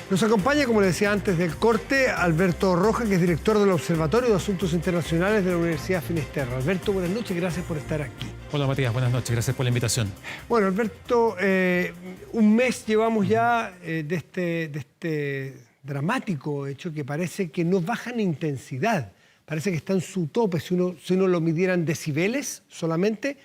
Nos acompaña, como le decía antes del corte, Alberto Rojas, que es director del Observatorio de Asuntos Internacionales de la Universidad Finisterra. Alberto, buenas noches, gracias por estar aquí. Hola Matías, buenas noches, gracias por la invitación. Bueno, Alberto, un mes llevamos ya de este dramático hecho que parece que no baja en intensidad. Parece que está en su tope. Si uno lo midiera en decibeles solamente,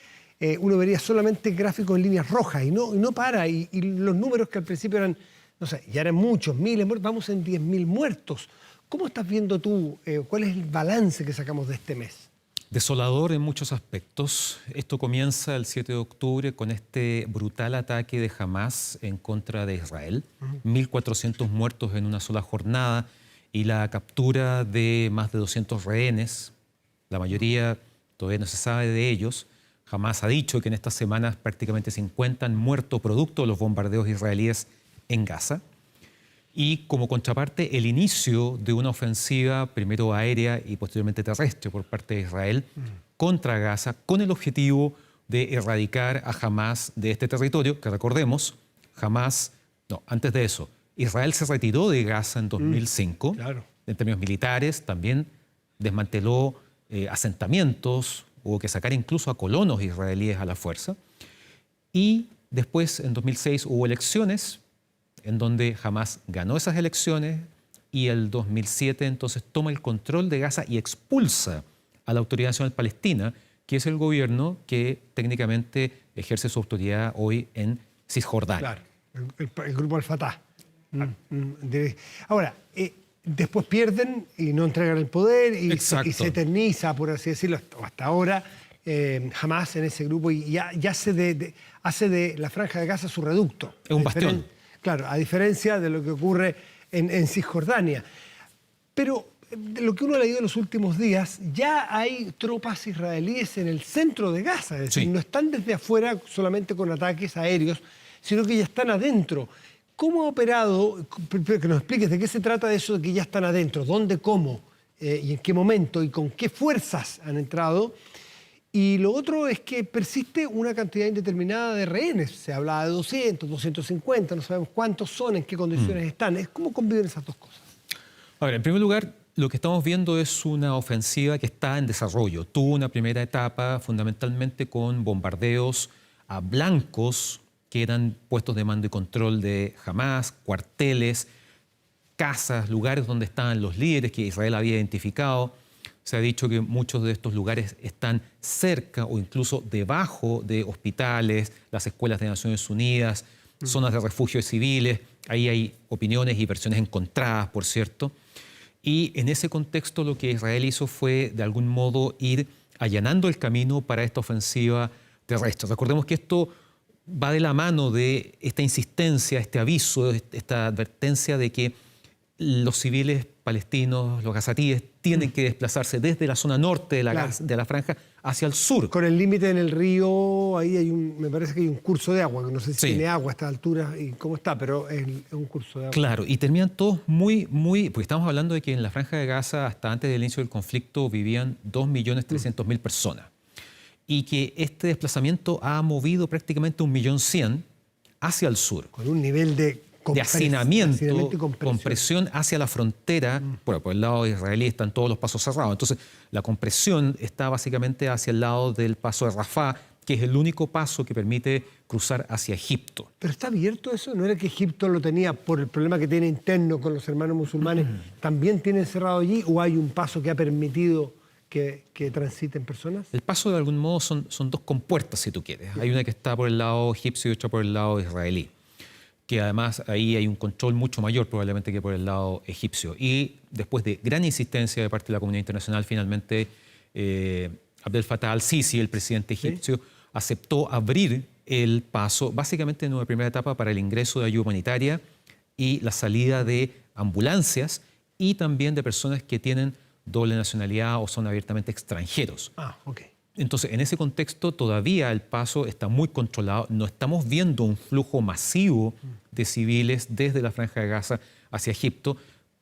uno vería solamente gráficos en líneas rojas y no para. Y los números que al principio eran, no sé, ya eran muchos, miles, vamos en 10.000 muertos. ¿Cómo estás viendo tú? ¿Cuál es el balance que sacamos de este mes? Desolador en muchos aspectos. Esto comienza el 7 de octubre con este brutal ataque de Hamás en contra de Israel. 1.400 muertos en una sola jornada y la captura de más de 200 rehenes. La mayoría todavía no se sabe de ellos. Hamás ha dicho que en estas semanas prácticamente 50 han muerto producto de los bombardeos israelíes en Gaza. Y como contraparte, el inicio de una ofensiva, primero aérea y posteriormente terrestre por parte de Israel, contra Gaza, con el objetivo de erradicar a Hamás de este territorio, que recordemos, antes de eso, Israel se retiró de Gaza en 2005, claro. En términos militares, también desmanteló asentamientos, hubo que sacar incluso a colonos israelíes a la fuerza. Y después, en 2006, hubo elecciones, en donde Hamás ganó esas elecciones y el 2007 entonces toma el control de Gaza y expulsa a la Autoridad Nacional Palestina, que es el gobierno que técnicamente ejerce su autoridad hoy en Cisjordania. Claro, el grupo Al-Fatah. Ahora, después pierden y no entregan el poder y se eterniza, por así decirlo, hasta ahora, Hamás en ese grupo y ya hace de la Franja de Gaza su reducto. Es un bastión. Claro, a diferencia de lo que ocurre en Cisjordania. Pero de lo que uno ha leído en los últimos días, ya hay tropas israelíes en el centro de Gaza. Es decir, no están desde afuera solamente con ataques aéreos, sino que ya están adentro. ¿Cómo ha operado? Que nos expliques de qué se trata de eso de que ya están adentro, dónde, cómo, y en qué momento y con qué fuerzas han entrado. Y lo otro es que persiste una cantidad indeterminada de rehenes. Se habla de 200, 250, no sabemos cuántos son, en qué condiciones están. ¿Cómo conviven esas dos cosas? A ver, en primer lugar, lo que estamos viendo es una ofensiva que está en desarrollo. Tuvo una primera etapa fundamentalmente con bombardeos a blancos que eran puestos de mando y control de Hamás, cuarteles, casas, lugares donde estaban los líderes que Israel había identificado. Se ha dicho que muchos de estos lugares están cerca o incluso debajo de hospitales, las escuelas de Naciones Unidas, zonas de refugio de civiles. Ahí hay opiniones y versiones encontradas, por cierto. Y en ese contexto lo que Israel hizo fue, de algún modo, ir allanando el camino para esta ofensiva terrestre. Recordemos que esto va de la mano de esta insistencia, este aviso, esta advertencia de que los civiles palestinos, los gazatíes, tienen que desplazarse desde la zona norte de la franja hacia el sur. Con el límite en el río, ahí me parece que hay un curso de agua, que no sé si tiene agua a esta altura y cómo está, pero es un curso de agua. Claro, y terminan todos porque estamos hablando de que en la franja de Gaza, hasta antes del inicio del conflicto, vivían 2.300.000 personas. Y que este desplazamiento ha movido prácticamente 1.100.000 hacia el sur. Con un nivel de hacinamiento y compresión hacia la frontera. Por el lado israelí están todos los pasos cerrados. Entonces, la compresión está básicamente hacia el lado del paso de Rafah, que es el único paso que permite cruzar hacia Egipto. ¿Pero está abierto eso? ¿No era que Egipto lo tenía por el problema que tiene interno con los hermanos musulmanes? ¿También tienen cerrado allí o hay un paso que ha permitido que transiten personas? El paso, de algún modo, son dos compuertas, si tú quieres. Hay una que está por el lado egipcio y otra por el lado israelí, que además ahí hay un control mucho mayor probablemente que por el lado egipcio. Y después de gran insistencia de parte de la comunidad internacional, finalmente Abdel Fattah al-Sisi, el presidente egipcio, aceptó abrir el paso, básicamente en una primera etapa para el ingreso de ayuda humanitaria y la salida de ambulancias y también de personas que tienen doble nacionalidad o son abiertamente extranjeros. Entonces, en ese contexto todavía el paso está muy controlado. No estamos viendo un flujo masivo de civiles desde la Franja de Gaza hacia Egipto.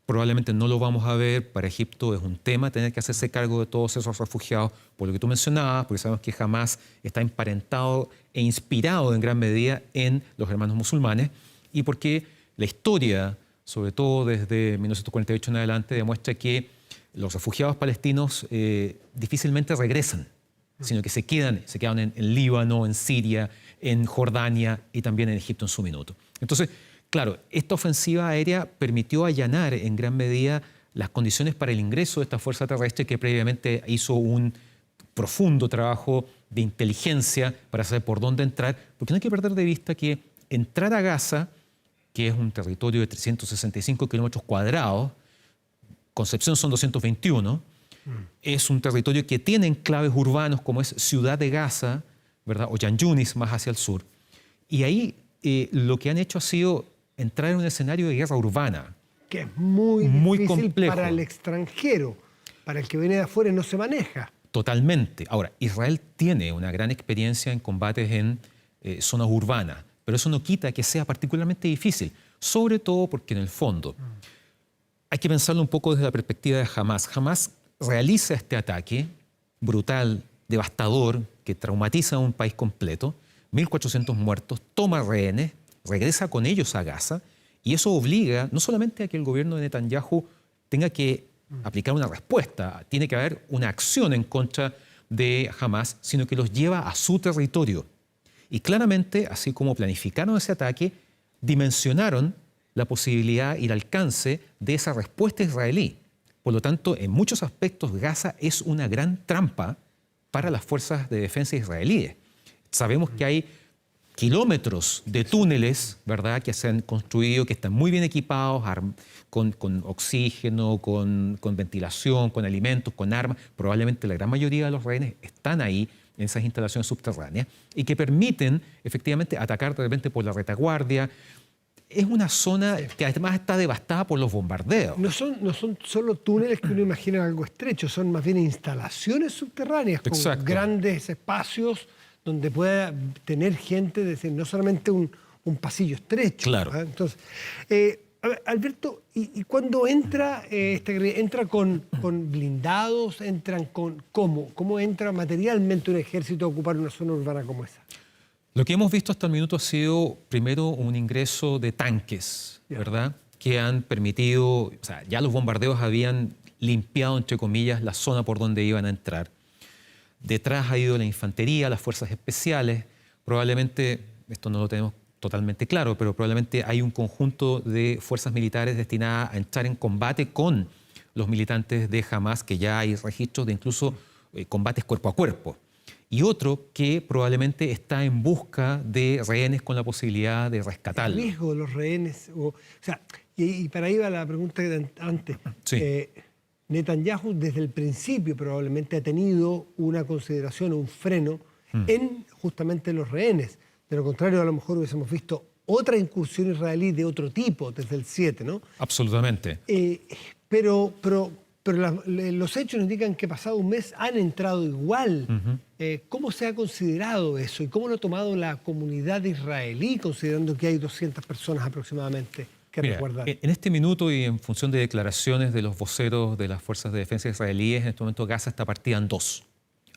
Probablemente no lo vamos a ver. Para Egipto es un tema tener que hacerse cargo de todos esos refugiados, por lo que tú mencionabas, porque sabemos que Hamás está emparentado e inspirado en gran medida en los hermanos musulmanes y porque la historia sobre todo desde 1948 en adelante, demuestra que los refugiados palestinos difícilmente regresan, sino que se quedan en Líbano, en Siria, en Jordania y también en Egipto en su minuto. Entonces, claro, esta ofensiva aérea permitió allanar en gran medida las condiciones para el ingreso de esta fuerza terrestre que previamente hizo un profundo trabajo de inteligencia para saber por dónde entrar, porque no hay que perder de vista que entrar a Gaza, que es un territorio de 365 kilómetros cuadrados, Concepción son 221, es un territorio que tiene enclaves urbanos como es Ciudad de Gaza, ¿verdad? O Yan Yunis más hacia el sur. Y ahí lo que han hecho ha sido entrar en un escenario de guerra urbana. Que es muy difícil complejo para el extranjero, para el que viene de afuera y no se maneja. Totalmente. Ahora, Israel tiene una gran experiencia en combates en zonas urbanas, pero eso no quita que sea particularmente difícil, sobre todo porque en el fondo hay que pensarlo un poco desde la perspectiva de Hamás. Hamás realiza este ataque brutal, devastador, que traumatiza a un país completo, 1.400 muertos, toma rehenes, regresa con ellos a Gaza, y eso obliga no solamente a que el gobierno de Netanyahu tenga que aplicar una respuesta, tiene que haber una acción en contra de Hamás, sino que los lleva a su territorio. Y claramente, así como planificaron ese ataque, dimensionaron la posibilidad y el alcance de esa respuesta israelí. Por lo tanto, en muchos aspectos, Gaza es una gran trampa para las fuerzas de defensa israelíes. Sabemos que hay kilómetros de túneles, ¿verdad?, que se han construido, que están muy bien equipados, con oxígeno, con ventilación, con alimentos, con armas. Probablemente la gran mayoría de los rehenes están ahí, en esas instalaciones subterráneas, y que permiten efectivamente atacar de repente por la retaguardia. Es una zona que además está devastada por los bombardeos. No son solo túneles que uno imagina algo estrecho, son más bien instalaciones subterráneas con grandes espacios donde pueda tener gente, es decir, no solamente un pasillo estrecho. Claro. Entonces, Alberto, ¿y cuando entra, entra con blindados, entran con cómo entra materialmente un ejército a ocupar una zona urbana como esa? Lo que hemos visto hasta el minuto ha sido primero un ingreso de tanques, ¿verdad? Que han permitido, o sea, ya los bombardeos habían limpiado, entre comillas, la zona por donde iban a entrar. Detrás ha ido la infantería, las fuerzas especiales. Probablemente, esto no lo tenemos totalmente claro, pero probablemente hay un conjunto de fuerzas militares destinadas a entrar en combate con los militantes de Hamás, que ya hay registros de incluso combates cuerpo a cuerpo. Y otro que probablemente está en busca de rehenes con la posibilidad de rescatarlos. El riesgo de los rehenes. O sea, y para ahí va la pregunta de antes. Sí. Netanyahu desde el principio probablemente ha tenido una consideración, un freno en justamente los rehenes. De lo contrario, a lo mejor hubiésemos visto otra incursión israelí de otro tipo desde el 7, ¿no? Absolutamente. Pero los hechos indican que pasado un mes han entrado igual. ¿Cómo se ha considerado eso y cómo lo ha tomado la comunidad israelí, considerando que hay 200 personas aproximadamente que resguardar? En este minuto y en función de declaraciones de los voceros de las fuerzas de defensa israelíes, en este momento Gaza está partida en dos.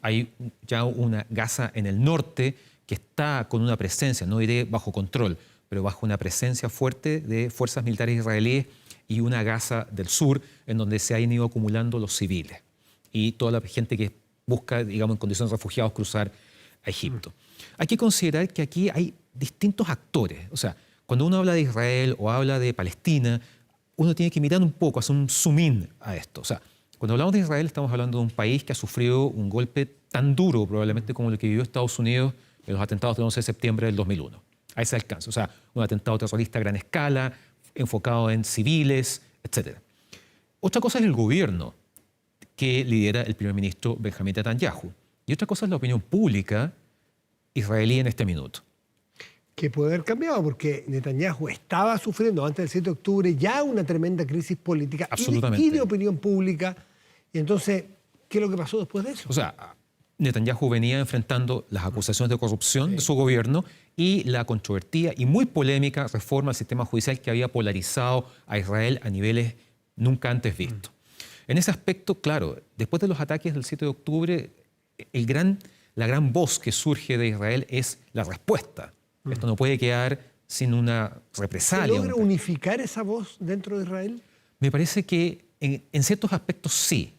Hay ya una Gaza en el norte que está con una presencia, no diré bajo control, pero bajo una presencia fuerte de fuerzas militares israelíes, y una Gaza del sur en donde se han ido acumulando los civiles y toda la gente que busca, digamos, en condiciones de refugiados cruzar a Egipto. Hay que considerar que aquí hay distintos actores. O sea, cuando uno habla de Israel o habla de Palestina, uno tiene que mirar un poco, hacer un zoom in a esto. O sea, cuando hablamos de Israel estamos hablando de un país que ha sufrido un golpe tan duro probablemente como el que vivió Estados Unidos en los atentados del 11 de septiembre del 2001. A ese alcance. O sea, un atentado terrorista a gran escala, enfocado en civiles, etc. Otra cosa es el gobierno que lidera el primer ministro Benjamin Netanyahu. Y otra cosa es la opinión pública israelí en este minuto. Que puede haber cambiado porque Netanyahu estaba sufriendo antes del 7 de octubre ya una tremenda crisis política y de opinión pública. Y entonces, ¿qué es lo que pasó después de eso? O sea, Netanyahu venía enfrentando las acusaciones de corrupción de su gobierno y la controvertida y muy polémica reforma al sistema judicial que había polarizado a Israel a niveles nunca antes vistos. En ese aspecto, claro, después de los ataques del 7 de octubre, la gran voz que surge de Israel es la respuesta. Esto no puede quedar sin una ¿Se represalia. logra unificar esa voz dentro de Israel? Me parece que en ciertos aspectos sí,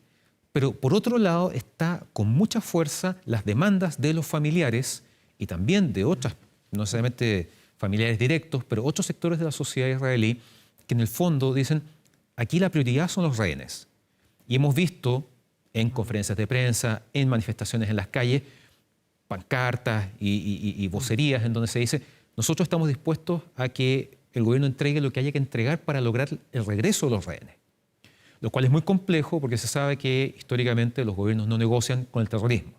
pero por otro lado está con mucha fuerza las demandas de los familiares y también de otras, no necesariamente familiares directos, pero otros sectores de la sociedad israelí que en el fondo dicen, aquí la prioridad son los rehenes. Y hemos visto en conferencias de prensa, en manifestaciones en las calles, pancartas y vocerías en donde se dice, nosotros estamos dispuestos a que el gobierno entregue lo que haya que entregar para lograr el regreso de los rehenes. Lo cual es muy complejo porque se sabe que históricamente los gobiernos no negocian con el terrorismo,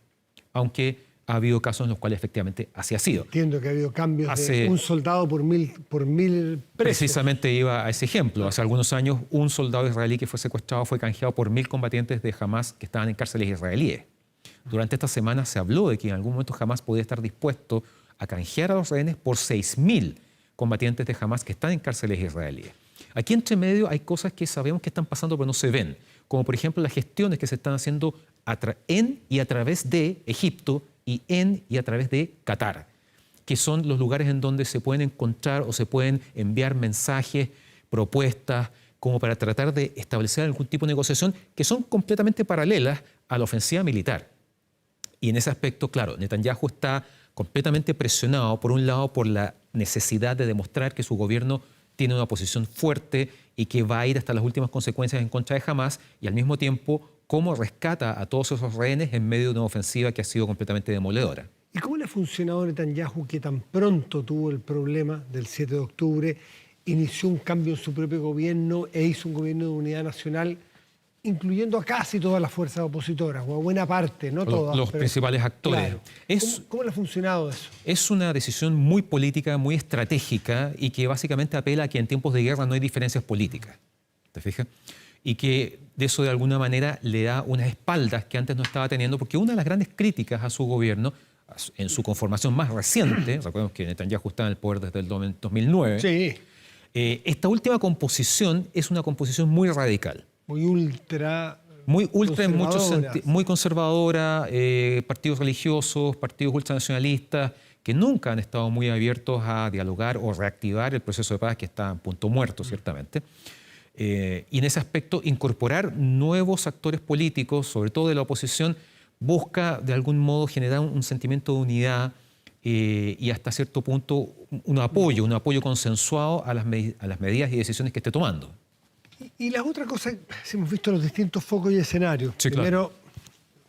aunque ha habido casos en los cuales efectivamente así ha sido. Entiendo que ha habido cambios de un soldado por mil presos. Precisamente iba a ese ejemplo. Hace algunos años un soldado israelí que fue secuestrado fue canjeado por 1000 combatientes de Hamás que estaban en cárceles israelíes. Durante esta semana se habló de que en algún momento Hamás podía estar dispuesto a canjear a los rehenes por 6000 combatientes de Hamás que están en cárceles israelíes. Aquí entre medio hay cosas que sabemos que están pasando pero no se ven, como por ejemplo las gestiones que se están haciendo en y a través de Egipto y en y a través de Qatar, que son los lugares en donde se pueden encontrar o se pueden enviar mensajes, propuestas, como para tratar de establecer algún tipo de negociación que son completamente paralelas a la ofensiva militar. Y en ese aspecto, claro, Netanyahu está completamente presionado, por un lado, por la necesidad de demostrar que su gobierno tiene una posición fuerte y que va a ir hasta las últimas consecuencias en contra de Hamás, y al mismo tiempo, cómo rescata a todos esos rehenes en medio de una ofensiva que ha sido completamente demoledora. ¿Y cómo le ha funcionado a Netanyahu, que tan pronto tuvo el problema del 7 de octubre, inició un cambio en su propio gobierno e hizo un gobierno de unidad nacional, incluyendo a casi todas las fuerzas opositoras, o a buena parte, no todas? Los principales actores. Claro. ¿Cómo le ha funcionado eso? Es una decisión muy política, muy estratégica y que básicamente apela a que en tiempos de guerra no hay diferencias políticas. ¿Te fijas? Y que de eso de alguna manera le da unas espaldas que antes no estaba teniendo, porque una de las grandes críticas a su gobierno, en su conformación más reciente, recordemos que Netanyahu está en el poder desde el 2009, sí. Esta última composición es una composición muy radical. Muy ultra en muchos sentidos, muy conservadora, partidos religiosos, partidos ultranacionalistas, que nunca han estado muy abiertos a dialogar o reactivar el proceso de paz que está en punto muerto, ciertamente. Y en ese aspecto, incorporar nuevos actores políticos, sobre todo de la oposición, busca de algún modo generar un sentimiento de unidad y hasta cierto punto un apoyo consensuado a las medidas y decisiones que esté tomando. Y las otras cosas, si hemos visto los distintos focos y escenarios. Sí, primero,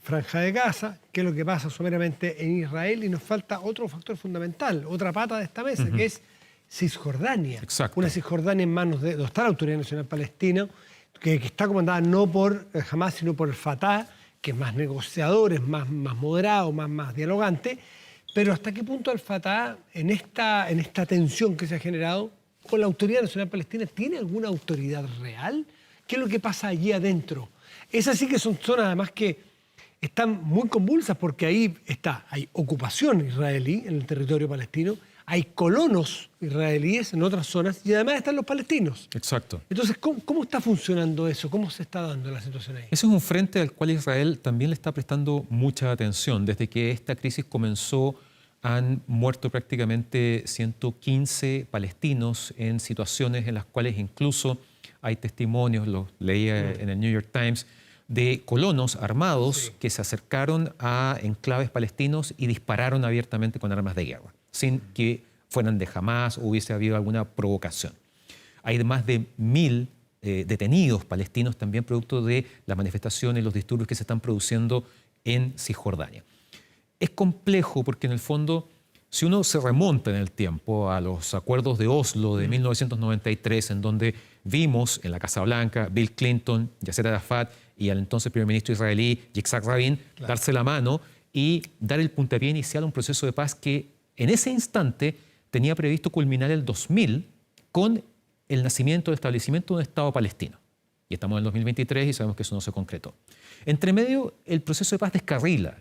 Franja de Gaza, qué es lo que pasa someramente en Israel, y nos falta otro factor fundamental, otra pata de esta mesa, que es Cisjordania. Exacto. Una Cisjordania en manos de donde está la Autoridad Nacional Palestina, que está comandada no por Hamás, sino por el Fatah, que es más negociador, es más moderado, más dialogante. Pero ¿hasta qué punto el Fatah, en esta tensión que se ha generado, con la Autoridad Nacional Palestina, tiene alguna autoridad real? ¿Qué es lo que pasa allí adentro? Esas sí que son zonas además que están muy convulsas, porque ahí hay ocupación israelí en el territorio palestino, hay colonos israelíes en otras zonas y además están los palestinos. Exacto. Entonces, ¿cómo está funcionando eso? ¿Cómo se está dando la situación ahí? Ese es un frente al cual Israel también le está prestando mucha atención. Desde que esta crisis comenzó, han muerto prácticamente 115 palestinos en situaciones en las cuales incluso hay testimonios, los leía en el New York Times, de colonos armados que se acercaron a enclaves palestinos y dispararon abiertamente con armas de guerra, sin que fueran de Hamás o hubiese habido alguna provocación. Hay más de 1000 detenidos palestinos también producto de las manifestaciones y los disturbios que se están produciendo en Cisjordania. Es complejo porque en el fondo, si uno se remonta en el tiempo a los acuerdos de Oslo de 1993, en donde vimos en la Casa Blanca Bill Clinton, Yasser Arafat y al entonces primer ministro israelí Yitzhak Rabin darse la mano y dar el puntapié inicial a un proceso de paz que en ese instante tenía previsto culminar el 2000 con el nacimiento, el establecimiento de un Estado palestino. Y estamos en el 2023 y sabemos que eso no se concretó. Entre medio, el proceso de paz descarrila.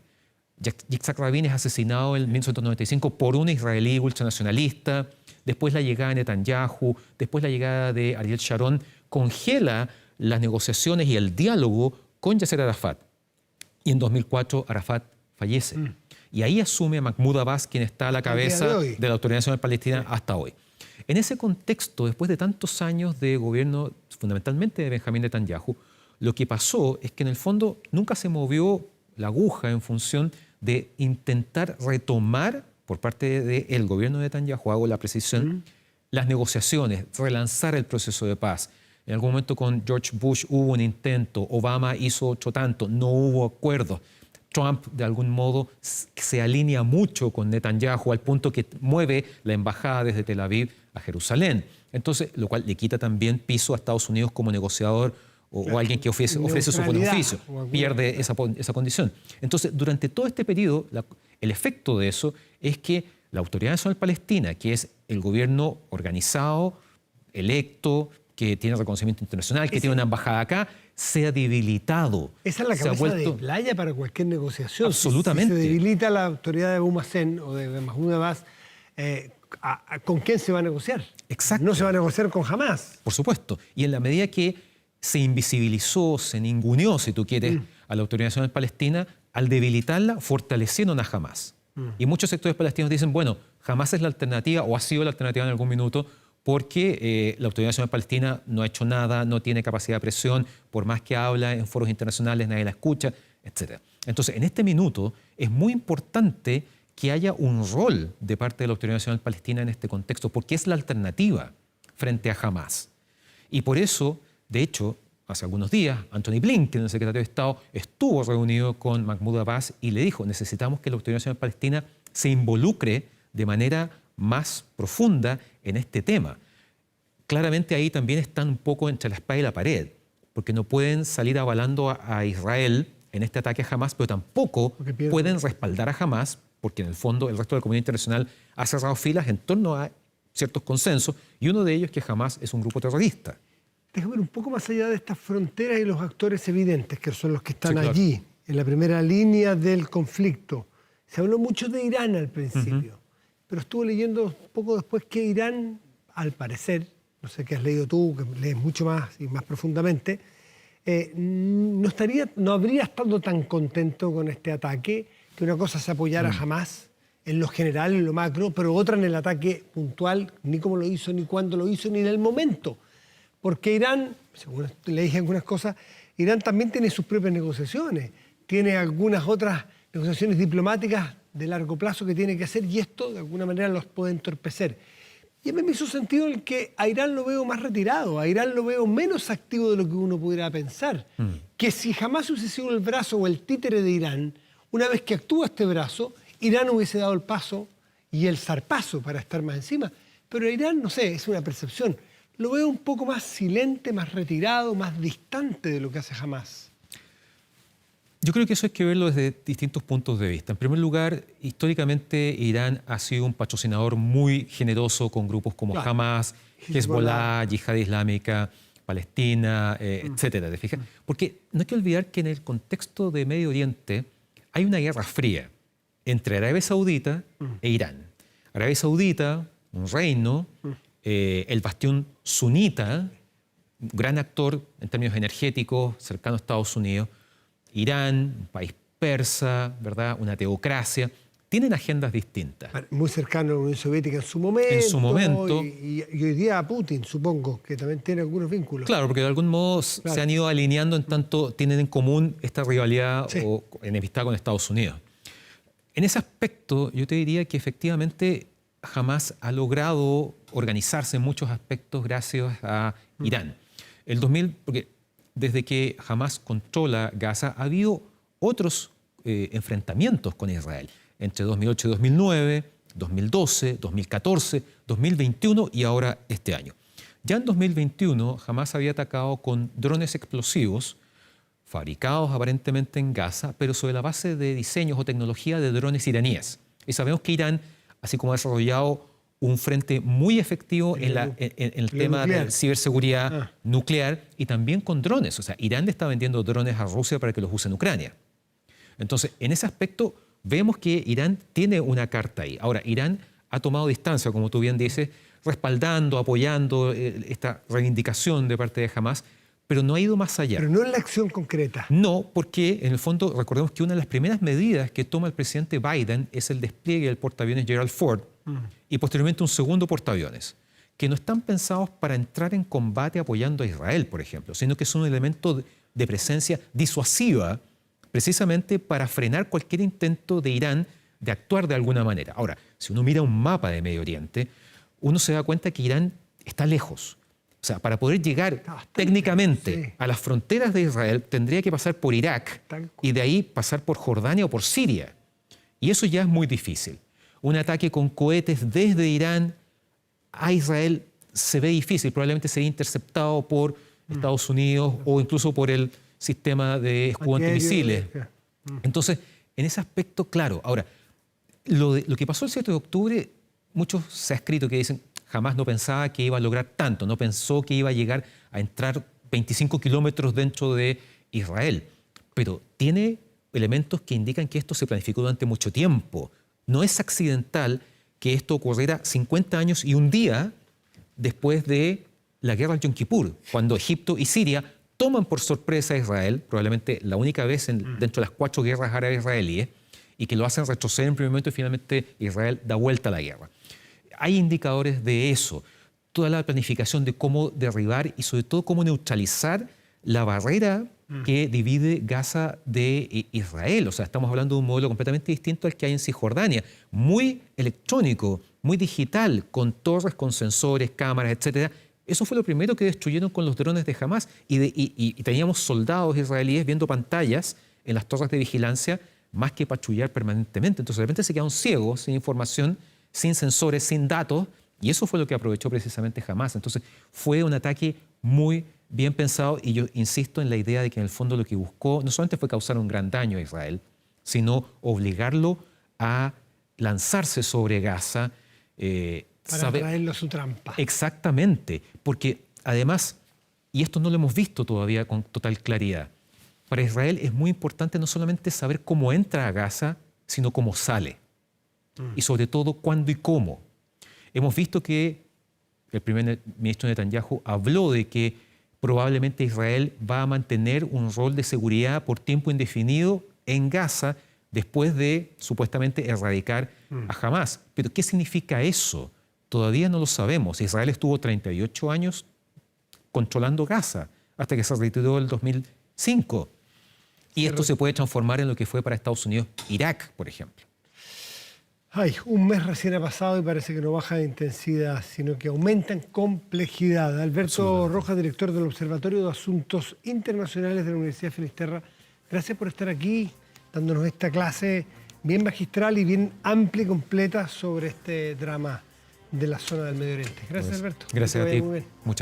Yitzhak Rabin es asesinado en 1995 por un israelí ultranacionalista. Después la llegada de Netanyahu, después la llegada de Ariel Sharon congela las negociaciones y el diálogo con Yasser Arafat. Y en 2004 Arafat fallece. Y ahí asume Mahmoud Abbas, quien está a la cabeza de la Autoridad Nacional Palestina hasta hoy. En ese contexto, después de tantos años de gobierno, fundamentalmente de Benjamín Netanyahu, lo que pasó es que en el fondo nunca se movió la aguja en función de intentar retomar por parte del gobierno de Netanyahu, hago la precisión, las negociaciones, relanzar el proceso de paz. En algún momento con George Bush hubo un intento, Obama hizo otro tanto, no hubo acuerdo. Trump, de algún modo, se alinea mucho con Netanyahu al punto que mueve la embajada desde Tel Aviv a Jerusalén. Entonces, lo cual le quita también piso a Estados Unidos como negociador o alguien que ofrece su beneficio, pierde esa condición. Entonces, durante todo este periodo, el efecto de eso es que la Autoridad Nacional Palestina, que es el gobierno organizado, electo, que tiene reconocimiento internacional, que tiene una embajada acá, se ha debilitado. Esa es la cabeza de playa para cualquier negociación. Absolutamente. Si se debilita la autoridad de Abu Mazen o de Mahmoud Abbas, ¿con quién se va a negociar? Exacto. No se va a negociar con Hamás. Por supuesto. Y en la medida que se invisibilizó, se ninguneó, si tú quieres, a la Autoridad Nacional Palestina, al debilitarla, fortalecieron a Hamás. Y muchos sectores palestinos dicen, bueno, Hamás es la alternativa o ha sido la alternativa en algún minuto porque la Autoridad Nacional Palestina no ha hecho nada, no tiene capacidad de presión, por más que habla en foros internacionales nadie la escucha, etc. Entonces, en este minuto es muy importante que haya un rol de parte de la Autoridad Nacional Palestina en este contexto, porque es la alternativa frente a Hamás. Y por eso, de hecho, hace algunos días, Antony Blinken, el secretario de Estado, estuvo reunido con Mahmoud Abbas y le dijo, necesitamos que la Autoridad Nacional Palestina se involucre de manera más profunda en este tema. Claramente ahí también están un poco entre la espada y la pared, porque no pueden salir avalando a Israel en este ataque a Hamás, pero tampoco pueden respaldar a Hamás, porque en el fondo el resto de la comunidad internacional ha cerrado filas en torno a ciertos consensos, y uno de ellos es que Hamás es un grupo terrorista. Déjame ver un poco más allá de estas fronteras y los actores evidentes, que son los que están allí, en la primera línea del conflicto. Se habló mucho de Irán al principio, pero estuve leyendo un poco después que Irán, al parecer, no sé qué has leído tú, que lees mucho más y más profundamente, no habría estado tan contento con este ataque, que una cosa es apoyar a Hamás en lo general, en lo macro, pero otra en el ataque puntual, ni cómo lo hizo, ni cuándo lo hizo, ni en el momento. Porque Irán, según le dije algunas cosas, Irán también tiene sus propias negociaciones, tiene algunas otras negociaciones diplomáticas de largo plazo que tiene que hacer y esto de alguna manera los puede entorpecer. Y a mí me hizo sentido el que a Irán lo veo más retirado, a Irán lo veo menos activo de lo que uno pudiera pensar. Que si jamás hubiese sido el brazo o el títere de Irán, una vez que actúa este brazo, Irán hubiese dado el paso y el zarpazo para estar más encima. Pero Irán, no sé, es una percepción. Lo veo un poco más silente, más retirado, más distante de lo que hace Hamás. Yo creo que eso hay que verlo desde distintos puntos de vista. En primer lugar, históricamente Irán ha sido un patrocinador muy generoso con grupos como Hamás, Hezbollah, Yihad Islámica, Palestina, etcétera. ¿Te fijas? Porque no hay que olvidar que en el contexto de Medio Oriente hay una guerra fría entre Arabia Saudita e Irán. Arabia Saudita, un reino, el bastión sunita, gran actor en términos energéticos, cercano a Estados Unidos. Irán, un país persa, ¿verdad? Una teocracia, tienen agendas distintas. Muy cercano a la Unión Soviética en su momento. En su momento. Y hoy día a Putin, supongo, que también tiene algunos vínculos. Claro, porque de algún modo se han ido alineando en tanto tienen en común esta rivalidad o enemistad con Estados Unidos. En ese aspecto, yo te diría que efectivamente Hamás ha logrado organizarse en muchos aspectos gracias a Irán. El 2000, porque desde que Hamás controla Gaza, ha habido otros enfrentamientos con Israel, entre 2008 y 2009, 2012, 2014, 2021 y ahora este año. Ya en 2021, Hamás había atacado con drones explosivos, fabricados aparentemente en Gaza, pero sobre la base de diseños o tecnología de drones iraníes. Y sabemos que Irán, así como ha desarrollado un frente muy efectivo en el tema de ciberseguridad nuclear y también con drones. O sea, Irán le está vendiendo drones a Rusia para que los use en Ucrania. Entonces, en ese aspecto, vemos que Irán tiene una carta ahí. Ahora, Irán ha tomado distancia, como tú bien dices, respaldando, apoyando esta reivindicación de parte de Hamás, pero no ha ido más allá. Pero no en la acción concreta. No, porque en el fondo recordemos que una de las primeras medidas que toma el presidente Biden es el despliegue del portaaviones Gerald Ford y posteriormente un segundo portaaviones, que no están pensados para entrar en combate apoyando a Israel, por ejemplo, sino que son un elemento de presencia disuasiva precisamente para frenar cualquier intento de Irán de actuar de alguna manera. Ahora, si uno mira un mapa de Medio Oriente, uno se da cuenta que Irán está lejos. O sea, para poder llegar técnicamente a las fronteras de Israel, tendría que pasar por Irak y de ahí pasar por Jordania o por Siria. Y eso ya es muy difícil. Un ataque con cohetes desde Irán a Israel se ve difícil. Probablemente sería interceptado por Estados Unidos o incluso por el sistema de escudo antimisiles. Entonces, en ese aspecto, claro. Ahora, lo que pasó el 7 de octubre, muchos se ha escrito que dicen jamás no pensaba que iba a lograr tanto, no pensó que iba a llegar a entrar 25 kilómetros dentro de Israel. Pero tiene elementos que indican que esto se planificó durante mucho tiempo. No es accidental que esto ocurriera 50 años y un día después de la guerra del Yom Kippur, cuando Egipto y Siria toman por sorpresa a Israel, probablemente la única vez dentro de las 4 guerras árabes israelíes, y que lo hacen retroceder en primer momento y finalmente Israel da vuelta a la guerra. Hay indicadores de eso, toda la planificación de cómo derribar y sobre todo cómo neutralizar la barrera que divide Gaza de Israel. O sea, estamos hablando de un modelo completamente distinto al que hay en Cisjordania, muy electrónico, muy digital, con torres, con sensores, cámaras, etcétera. Eso fue lo primero que destruyeron con los drones de Hamás y teníamos soldados israelíes viendo pantallas en las torres de vigilancia más que patrullar permanentemente. Entonces de repente se quedaron ciegos, sin información, sin sensores, sin datos, y eso fue lo que aprovechó precisamente Hamás. Entonces fue un ataque muy bien pensado y yo insisto en la idea de que en el fondo lo que buscó no solamente fue causar un gran daño a Israel, sino obligarlo a lanzarse sobre Gaza. Para traerlo a su trampa. Exactamente, porque además, y esto no lo hemos visto todavía con total claridad, para Israel es muy importante no solamente saber cómo entra a Gaza, sino cómo sale. Y sobre todo, cuándo y cómo. Hemos visto que el primer ministro Netanyahu habló de que probablemente Israel va a mantener un rol de seguridad por tiempo indefinido en Gaza después de supuestamente erradicar a Hamás. Pero ¿qué significa eso? Todavía no lo sabemos. Israel estuvo 38 años controlando Gaza hasta que se retiró en el 2005. Y esto se puede transformar en lo que fue para Estados Unidos Irak, por ejemplo. Ay, un mes recién ha pasado y parece que no baja de intensidad, sino que aumenta en complejidad. Alberto Rojas, director del Observatorio de Asuntos Internacionales de la Universidad de Finisterra, gracias por estar aquí dándonos esta clase bien magistral y bien amplia y completa sobre este drama de la zona del Medio Oriente. Gracias, Alberto. Gracias a ti. Muy bien. Muchas